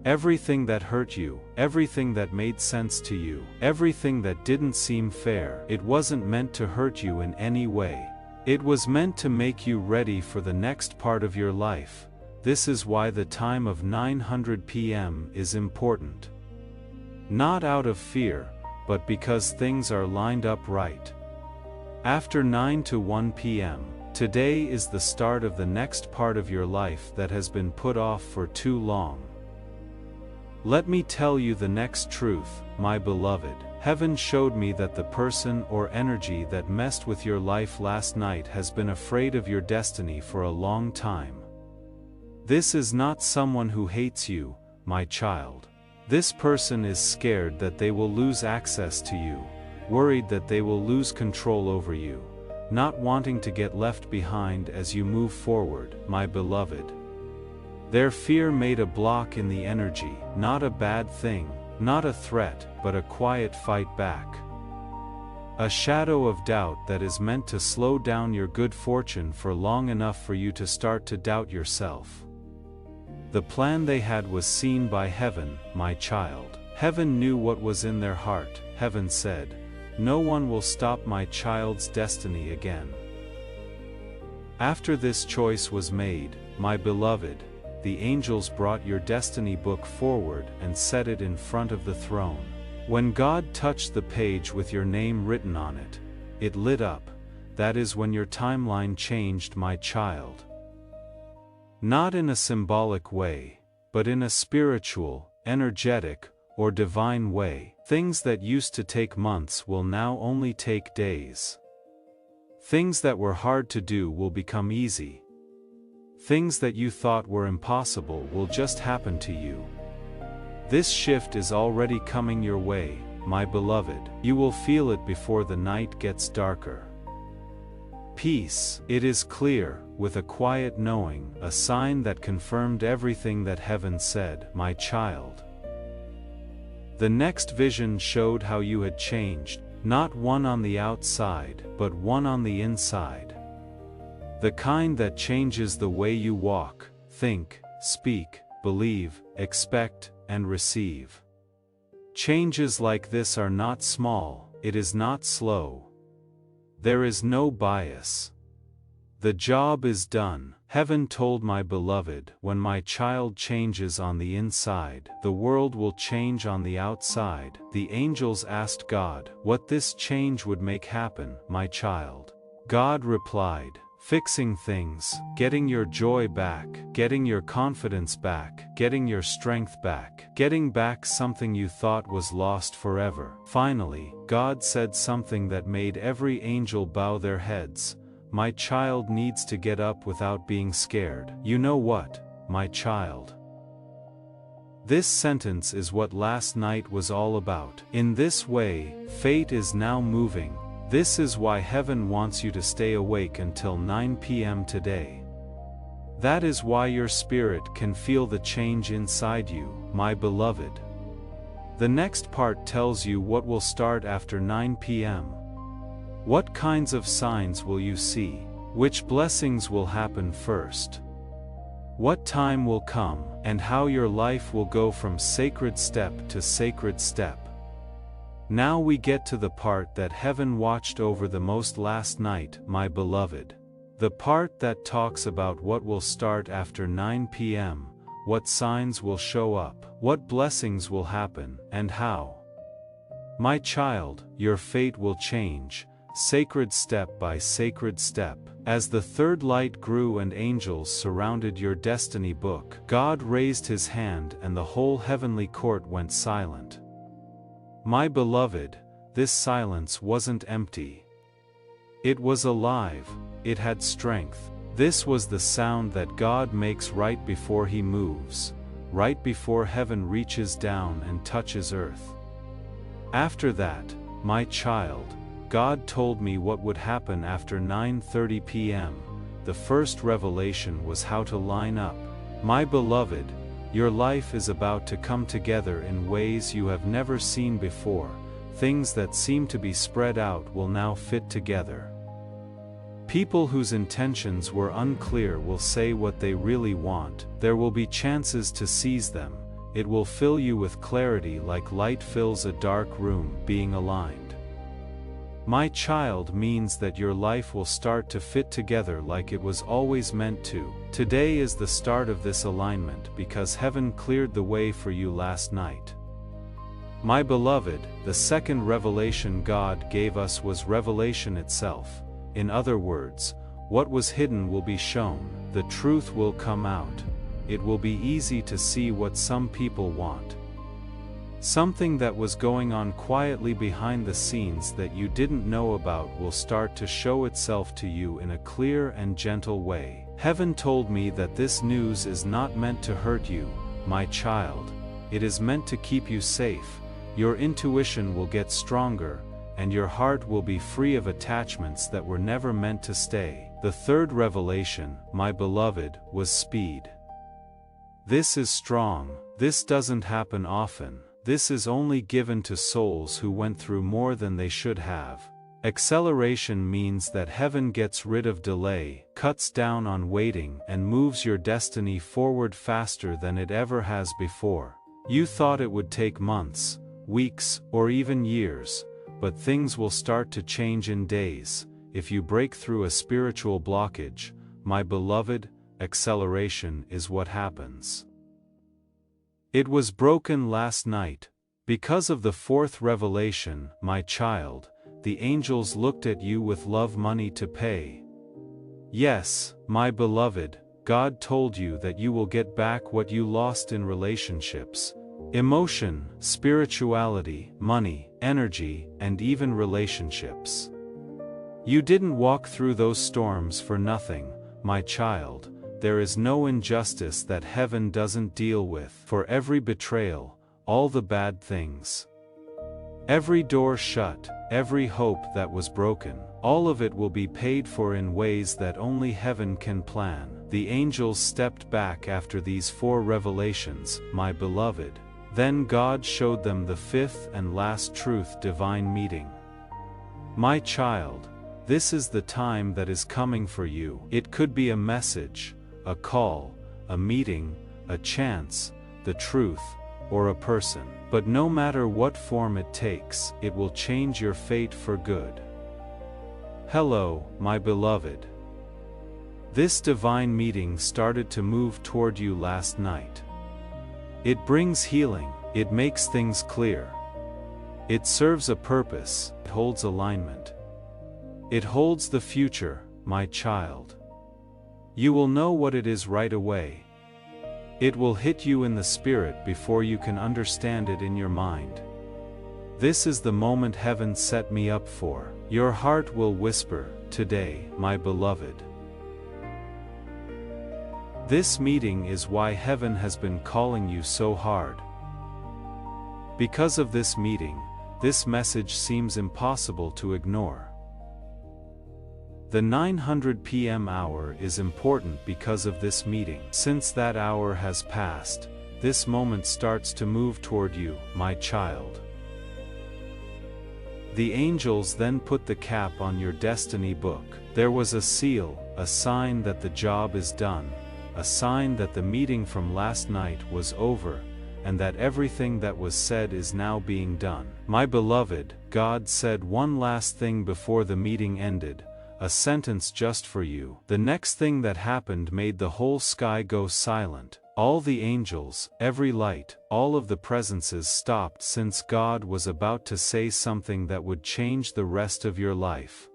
everything that hurt you, everything that made sense to you, everything that didn't seem fair, it wasn't meant to hurt you in any way. It was meant to make you ready for the next part of your life. This is why the time of 900 p.m. is important. Not out of fear, but because things are lined up right. After 9 to 1 p.m., today is the start of the next part of your life that has been put off for too long. Let me tell you the next truth, my beloved. Heaven showed me that the person or energy that messed with your life last night has been afraid of your destiny for a long time. This is not someone who hates you, my child. This person is scared that they will lose access to you, worried that they will lose control over you, not wanting to get left behind as you move forward, my beloved. Their fear made a block in the energy, not a bad thing, not a threat, but a quiet fight back. A shadow of doubt that is meant to slow down your good fortune for long enough for you to start to doubt yourself. The plan they had was seen by heaven, my child. Heaven knew what was in their heart. Heaven said, "No one will stop my child's destiny again." After this choice was made, my beloved, the angels brought your destiny book forward and set it in front of the throne. When God touched the page with your name written on it, it lit up. That is when your timeline changed, my child. Not in a symbolic way, but in a spiritual, energetic, or divine way. Things that used to take months will now only take days. Things that were hard to do will become easy. Things that you thought were impossible will just happen to you. This shift is already coming your way, my beloved. You will feel it before the night gets darker. Peace, it is clear, with a quiet knowing, a sign that confirmed everything that heaven said, my child. The next vision showed how you had changed, not one on the outside, but one on the inside. The kind that changes the way you walk, think, speak, believe, expect, and receive. Changes like this are not small, it is not slow. There is no bias. The job is done. Heaven told my beloved, when my child changes on the inside, the world will change on the outside. The angels asked God what this change would make happen, my child. God replied, fixing things, getting your joy back, getting your confidence back, getting your strength back, getting back something you thought was lost forever. Finally, God said something that made every angel bow their heads. My child needs to get up without being scared. You know what, my child? This sentence is what last night was all about. In this way, fate is now moving. This is why heaven wants you to stay awake until 9 p.m. today. That is why your spirit can feel the change inside you, my beloved. The next part tells you what will start after 9 p.m. What kinds of signs will you see? Which blessings will happen first? What time will come, and how your life will go from sacred step to sacred step. Now we get to the part that heaven watched over the most last night, my beloved. The part that talks about what will start after 9 p.m., what signs will show up, what blessings will happen, and how. My child, your fate will change. sacred step by sacred step. As the third light grew and angels surrounded your destiny book, God raised his hand and the whole heavenly court went silent. My beloved, this silence wasn't empty. It was alive, it had strength. This was the sound that God makes right before he moves, right before heaven reaches down and touches earth. After that, my child, God told me what would happen after 9:30 p.m. The first revelation was how to line up. My beloved, your life is about to come together in ways you have never seen before. Things that seem to be spread out will now fit together. People whose intentions were unclear will say what they really want. There will be chances to seize them. It will fill you with clarity like light fills a dark room. Being aligned, my child, means that your life will start to fit together like it was always meant to. Today is the start of this alignment because heaven cleared the way for you last night. My beloved, the second revelation God gave us was revelation itself. In other words, what was hidden will be shown, the truth will come out. It will be easy to see what some people want. Something that was going on quietly behind the scenes that you didn't know about will start to show itself to you in a clear and gentle way. Heaven told me that this news is not meant to hurt you, my child. It is meant to keep you safe. Your intuition will get stronger, and your heart will be free of attachments that were never meant to stay. The third revelation, my beloved, was speed. This is strong. This doesn't happen often. This is only given to souls who went through more than they should have. Acceleration means that heaven gets rid of delay, cuts down on waiting, and moves your destiny forward faster than it ever has before. You thought it would take months, weeks, or even years, but things will start to change in days. If you break through a spiritual blockage, my beloved, acceleration is what happens. It was broken last night. Because of the fourth revelation, my child, the angels looked at you with love money to pay. Yes, my beloved, God told you that you will get back what you lost in relationships, emotion, spirituality, money, energy, and even relationships. You didn't walk through those storms for nothing, my child. There is no injustice that heaven doesn't deal with. For every betrayal, all the bad things, every door shut, every hope that was broken, all of it will be paid for in ways that only heaven can plan. The angels stepped back after these four revelations, my beloved. Then God showed them the fifth and last truth: divine meeting. My child, this is the time that is coming for you. It could be a message, a call, a meeting, a chance, the truth, or a person. But no matter what form it takes, it will change your fate for good. Hello, my beloved. This divine meeting started to move toward you last night. It brings healing, it makes things clear. It serves a purpose, it holds alignment. It holds the future, my child. You will know what it is right away. It will hit you in the spirit before you can understand it in your mind. This is the moment heaven set me up for. Your heart will whisper, today, my beloved. This meeting is why heaven has been calling you so hard. Because of this meeting, this message seems impossible to ignore. The 900 p.m. hour is important because of this meeting. Since that hour has passed, this moment starts to move toward you, my child. The angels then put the cap on your destiny book. There was a seal, a sign that the job is done, a sign that the meeting from last night was over, and that everything that was said is now being done. My beloved, God said one last thing before the meeting ended. A sentence just for you. The next thing that happened made the whole sky go silent. All the angels, every light, all of the presences stopped since God was about to say something that would change the rest of your life.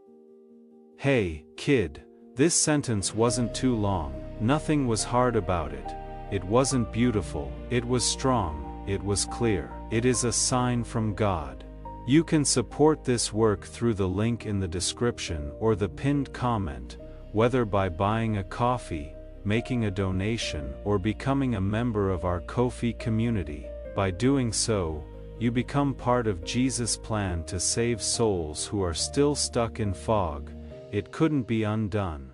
Hey, kid, this sentence wasn't too long, nothing was hard about it. It wasn't beautiful, it was strong, it was clear. It is a sign from God. You can support this work through the link in the description or the pinned comment, whether by buying a coffee, making a donation, or becoming a member of our Ko-fi community. By doing so, you become part of Jesus' plan to save souls who are still stuck in fog. It couldn't be undone.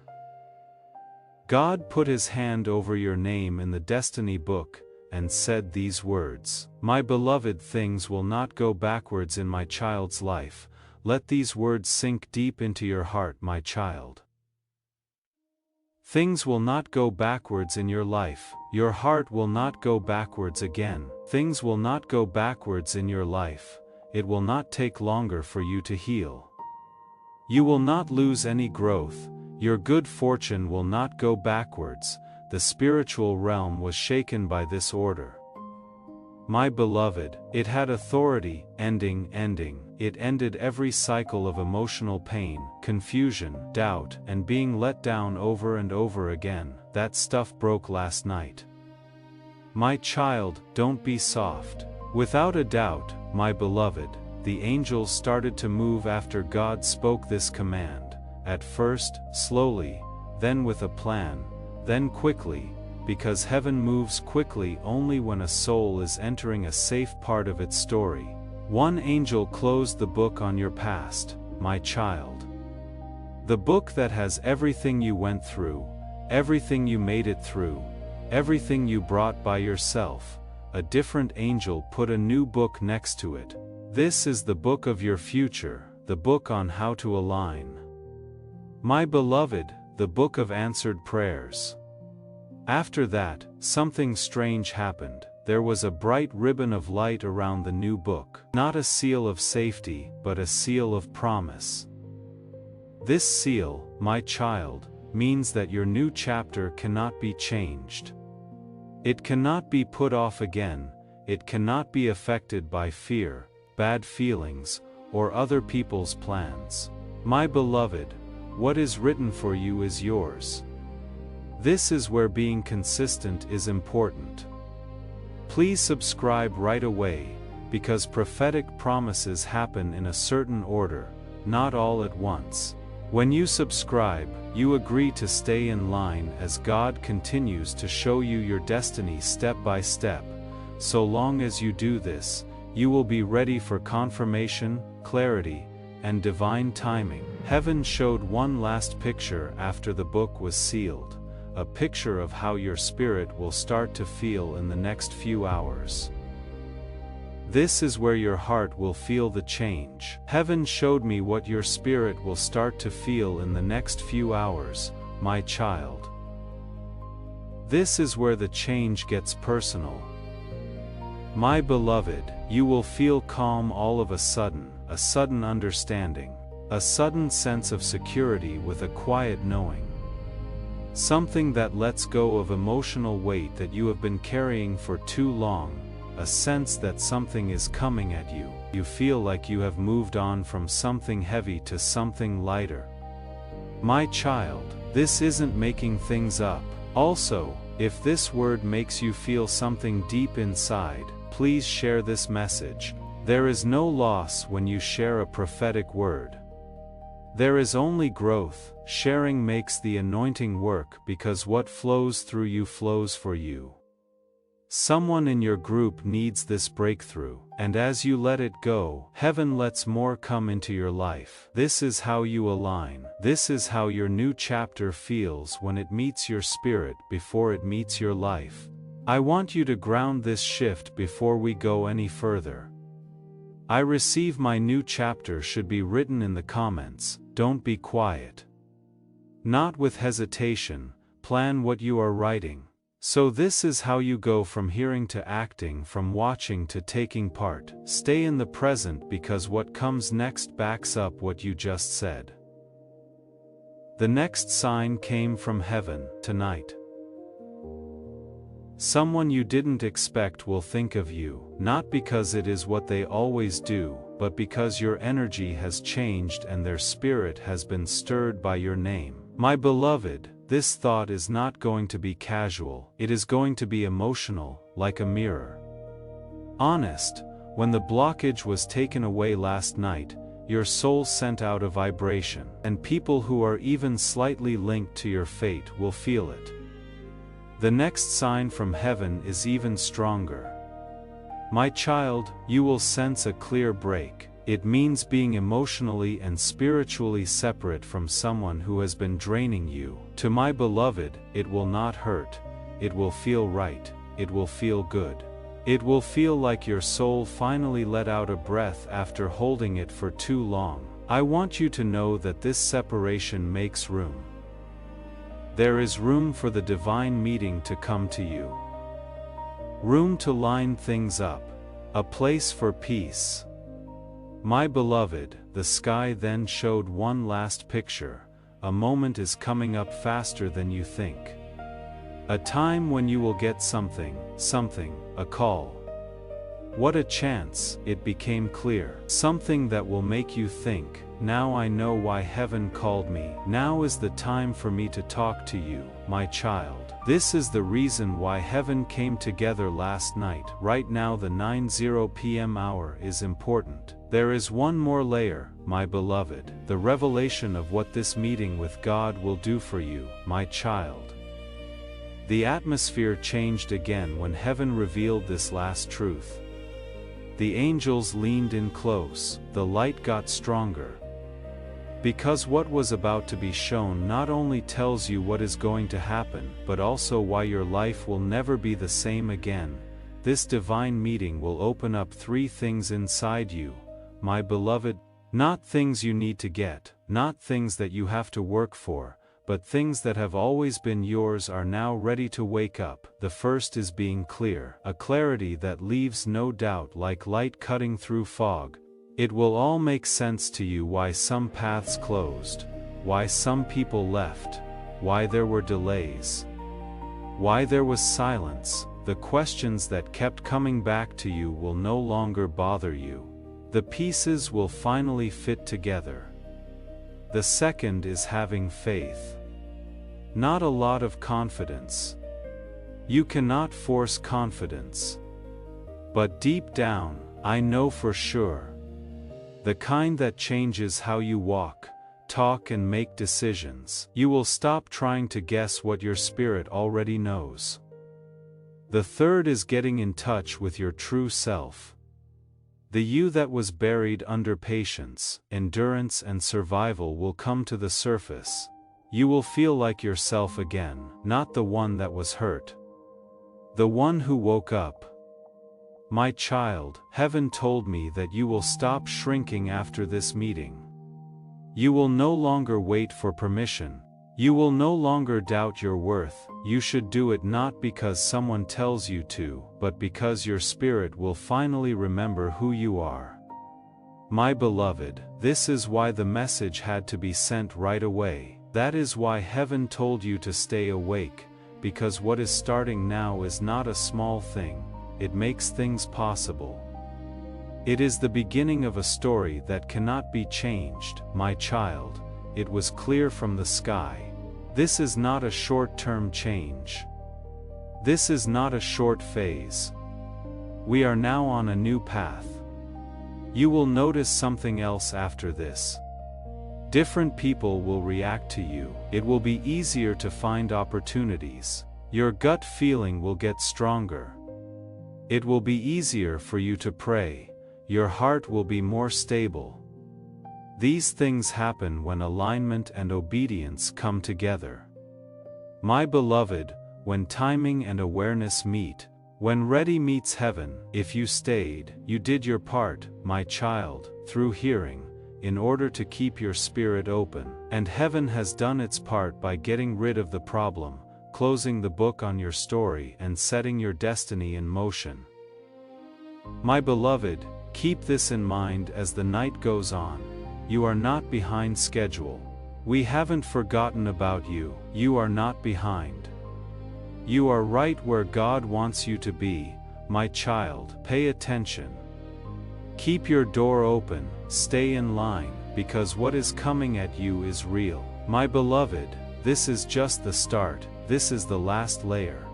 God put his hand over your name in the destiny book, and said these words, "My beloved, things will not go backwards in my child's life." Let these words sink deep into your heart, my child. Things will not go backwards in your life. Your heart will not go backwards again. Things will not go backwards in your life. It will not take longer for you to heal. You will not lose any growth. Your good fortune will not go backwards. The spiritual realm was shaken by this order. My beloved, it had authority, ending. It ended every cycle of emotional pain, confusion, doubt, and being let down over and over again. That stuff broke last night. My child, don't be soft. Without a doubt, my beloved, the angels started to move after God spoke this command, at first, slowly, then with a plan, then quickly, because heaven moves quickly only when a soul is entering a safe part of its story. One angel closed the book on your past, my child. The book that has everything you went through, everything you made it through, everything you brought by yourself. A different angel put a new book next to it. This is the book of your future, the book on how to align. My beloved, the book of answered prayers. After that, something strange happened. There was a bright ribbon of light around the new book. Not a seal of safety, but a seal of promise. This seal, my child, means that your new chapter cannot be changed. It cannot be put off again. It cannot be affected by fear, bad feelings, or other people's plans. My beloved, what is written for you is yours. This is where being consistent is important. Please subscribe right away, because prophetic promises happen in a certain order, not all at once. When you subscribe, you agree to stay in line as God continues to show you your destiny step by step. So long as you do this, you will be ready for confirmation, clarity, and divine timing. Heaven showed one last picture after the book was sealed. A picture of how your spirit will start to feel in the next few hours. This is where your heart will feel the change. Heaven showed me what your spirit will start to feel in the next few hours, my child. This is where the change gets personal. My beloved, you will feel calm all of a sudden understanding, a sudden sense of security with a quiet knowing. Something that lets go of emotional weight that you have been carrying for too long, a sense that something is coming at you. You feel like you have moved on from something heavy to something lighter. My child, this isn't making things up. Also, if this word makes you feel something deep inside, please share this message. There is no loss when you share a prophetic word. There is only growth. Sharing makes the anointing work because what flows through you flows for you. Someone in your group needs this breakthrough, and as you let it go, heaven lets more come into your life. This is how you align. This is how your new chapter feels when it meets your spirit before it meets your life. I want you to ground this shift before we go any further. I receive my new chapter should be written in the comments. Don't be quiet. Not with hesitation, plan what you are writing. So this is how you go from hearing to acting, from watching to taking part. Stay in the present because what comes next backs up what you just said. The next sign came from heaven tonight. Someone you didn't expect will think of you, not because it is what they always do, but because your energy has changed and their spirit has been stirred by your name. My beloved, this thought is not going to be casual, it is going to be emotional, like a mirror. Honest, when the blockage was taken away last night, your soul sent out a vibration, and people who are even slightly linked to your fate will feel it. The next sign from heaven is even stronger. My child, you will sense a clear break. It means being emotionally and spiritually separate from someone who has been draining you. To my beloved, it will not hurt. It will feel right. It will feel good. It will feel like your soul finally let out a breath after holding it for too long. I want you to know that this separation makes room. There is room for the divine meeting to come to you. Room to line things up. A place for peace. My beloved, the sky then showed one last picture. A moment is coming up faster than you think. A time when you will get something, a call. What a chance, it became clear. Something that will make you think, now I know why heaven called me. Now is the time for me to talk to you, my child. This is the reason why heaven came together last night. Right now the 9:00 p.m. hour is important. There is one more layer, my beloved, the revelation of what this meeting with God will do for you, my child. The atmosphere changed again when heaven revealed this last truth. The angels leaned in close, the light got stronger. Because what was about to be shown not only tells you what is going to happen, but also why your life will never be the same again. This divine meeting will open up 3 things inside you, my beloved, not things you need to get, not things that you have to work for, but things that have always been yours are now ready to wake up. The first is being clear, a clarity that leaves no doubt like light cutting through fog. It will all make sense to you why some paths closed, why some people left, why there were delays, why there was silence. The questions that kept coming back to you will no longer bother you. The pieces will finally fit together. The second is having faith. Not a lot of confidence. You cannot force confidence. But deep down, I know for sure. The kind that changes how you walk, talk and make decisions. You will stop trying to guess what your spirit already knows. The third is getting in touch with your true self. The you that was buried under patience, endurance and survival will come to the surface. You will feel like yourself again, not the one that was hurt. The one who woke up. My child, heaven told me that you will stop shrinking after this meeting. You will no longer wait for permission. You will no longer doubt your worth. You should do it not because someone tells you to, but because your spirit will finally remember who you are. My beloved, this is why the message had to be sent right away. That is why heaven told you to stay awake, because what is starting now is not a small thing. It makes things possible. It is the beginning of a story that cannot be changed, my child. It was clear from the sky. This is not a short-term change. This is not a short phase. We are now on a new path. You will notice something else after this. Different people will react to you. It will be easier to find opportunities. Your gut feeling will get stronger. It will be easier for you to pray. Your heart will be more stable. These things happen when alignment and obedience come together. My beloved, when timing and awareness meet, when ready meets heaven, if you stayed, you did your part, my child, through hearing, in order to keep your spirit open. And heaven has done its part by getting rid of the problem, closing the book on your story and setting your destiny in motion. My beloved, keep this in mind as the night goes on. You are not behind schedule. We haven't forgotten about you. You are not behind. You are right where God wants you to be, my child. Pay attention. Keep your door open, stay in line, because what is coming at you is real. My beloved, this is just the start, this is the last layer.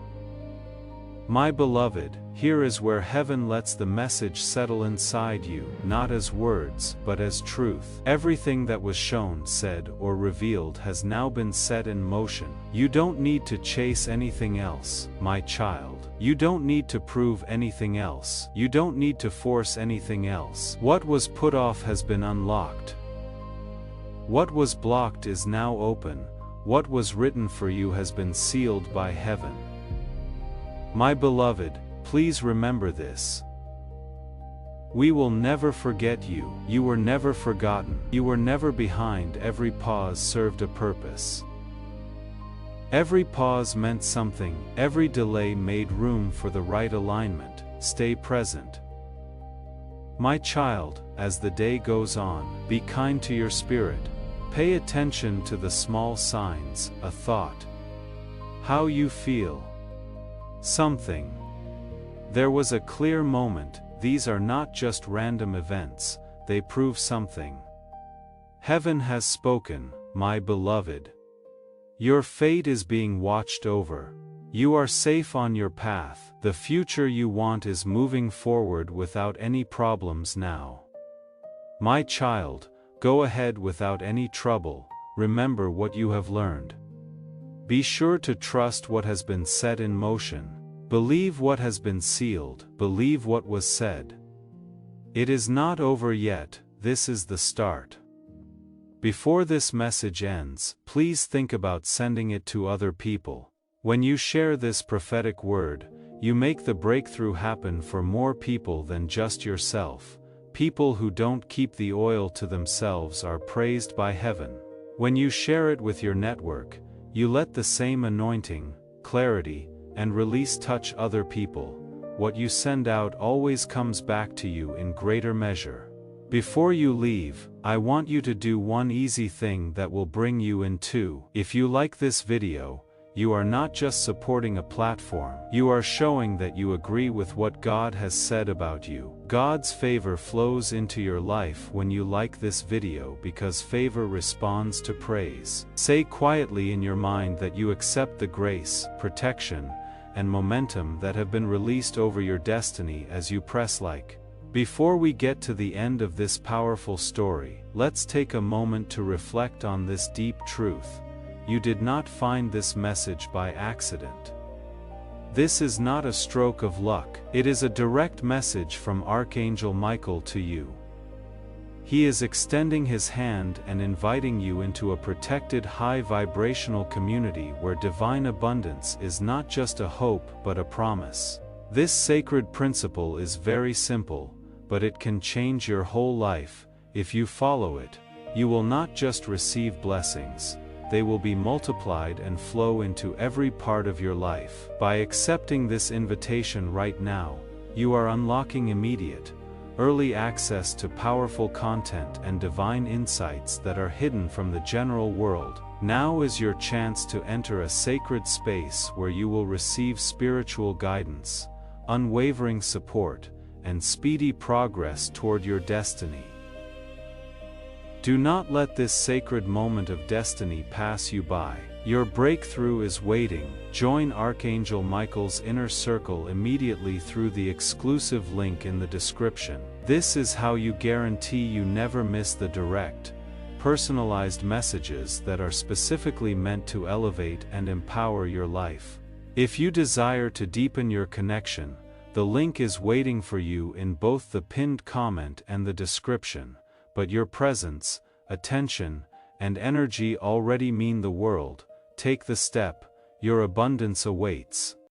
My beloved, here is where heaven lets the message settle inside you, not as words, but as truth. Everything that was shown, said, or revealed has now been set in motion. You don't need to chase anything else, my child. You don't need to prove anything else. You don't need to force anything else. What was put off has been unlocked. What was blocked is now open. What was written for you has been sealed by heaven. My beloved, please remember this. We will never forget you. You were never forgotten. You were never behind. Every pause served a purpose. Every pause meant something. Every delay made room for the right alignment. Stay present. My child, as the day goes on, be kind to your spirit. Pay attention to the small signs, a thought. How you feel. Something. There was a clear moment. These are not just random events, they prove something. Heaven has spoken, my beloved. Your fate is being watched over. You are safe on your path. The future you want is moving forward without any problems now. My child, go ahead without any trouble. Remember what you have learned. Be sure to trust what has been set in motion. Believe what has been sealed. Believe what was said. It is not over yet, this is the start. Before this message ends, please think about sending it to other people. When you share this prophetic word, you make the breakthrough happen for more people than just yourself. People who don't keep the oil to themselves are praised by heaven. When you share it with your network, you let the same anointing, clarity, and release touch other people. What you send out always comes back to you in greater measure. Before you leave, I want you to do one easy thing that will bring you in too. If you like this video, you are not just supporting a platform, you are showing that you agree with what God has said about you. God's favor flows into your life when you like this video because favor responds to praise. Say quietly in your mind that you accept the grace, protection, and momentum that have been released over your destiny as you press like. Before we get to the end of this powerful story, let's take a moment to reflect on this deep truth. You did not find this message by accident. This is not a stroke of luck, it is a direct message from Archangel Michael to you. He is extending his hand and inviting you into a protected high vibrational community where divine abundance is not just a hope but a promise. This sacred principle is very simple, but it can change your whole life. If you follow it, you will not just receive blessings, they will be multiplied and flow into every part of your life. By accepting this invitation right now, you are unlocking immediate, early access to powerful content and divine insights that are hidden from the general world. Now is your chance to enter a sacred space where you will receive spiritual guidance, unwavering support, and speedy progress toward your destiny. Do not let this sacred moment of destiny pass you by. Your breakthrough is waiting. Join Archangel Michael's inner circle immediately through the exclusive link in the description. This is how you guarantee you never miss the direct, personalized messages that are specifically meant to elevate and empower your life. If you desire to deepen your connection, the link is waiting for you in both the pinned comment and the description. But your presence, attention, and energy already mean the world. Take the step, your abundance awaits.